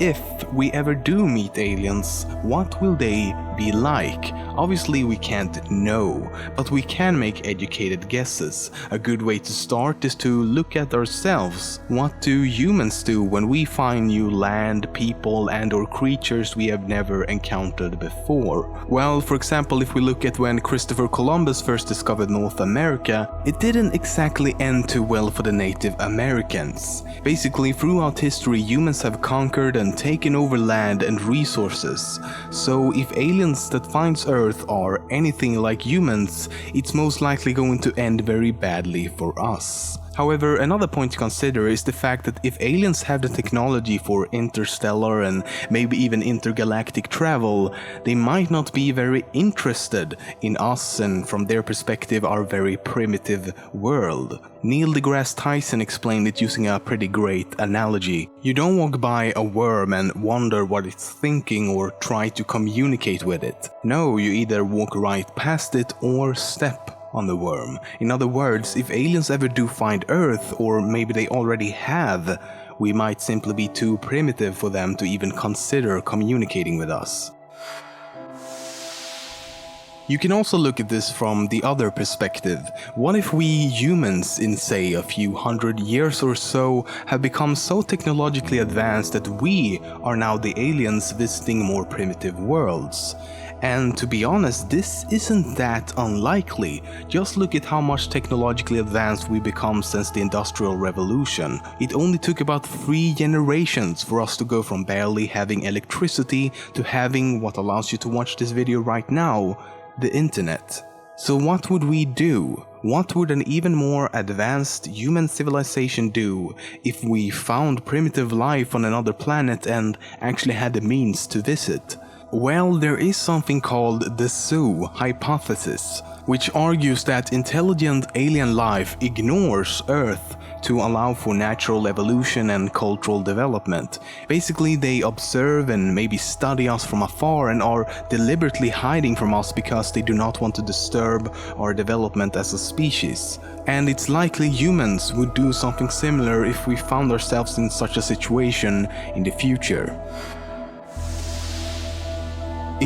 If we ever do meet aliens, what will they be like? Obviously we can't know, but we can make educated guesses. A good way to start is to look at ourselves. What do humans do when we find new land, people and/or creatures we have never encountered before? Well, for example, if we look at when Christopher Columbus first discovered North America, it didn't exactly end too well for the Native Americans. Basically, throughout history, humans have conquered and taken over land and resources. So if aliens that finds Earth are anything like humans, it's most likely going to end very badly for us. However, another point to consider is the fact that if aliens have the technology for interstellar and maybe even intergalactic travel, they might not be very interested in us and, from their perspective, our very primitive world. Neil deGrasse Tyson explained it using a pretty great analogy. You don't walk by a worm and wonder what it's thinking or try to communicate with it. No, you either walk right past it or step on the worm. In other words, if aliens ever do find Earth, or maybe they already have, we might simply be too primitive for them to even consider communicating with us. You can also look at this from the other perspective. What if we humans, in say a few hundred years or so, have become so technologically advanced that we are now the aliens visiting more primitive worlds? And to be honest, this isn't that unlikely. Just look at how much technologically advanced we've become since the Industrial Revolution. It only took about 3 generations for us to go from barely having electricity to having what allows you to watch this video right now, the internet. So what would we do? What would an even more advanced human civilization do if we found primitive life on another planet and actually had the means to visit? Well, there is something called the Zoo hypothesis, which argues that intelligent alien life ignores Earth to allow for natural evolution and cultural development. Basically, they observe and maybe study us from afar and are deliberately hiding from us because they do not want to disturb our development as a species. And it's likely humans would do something similar if we found ourselves in such a situation in the future.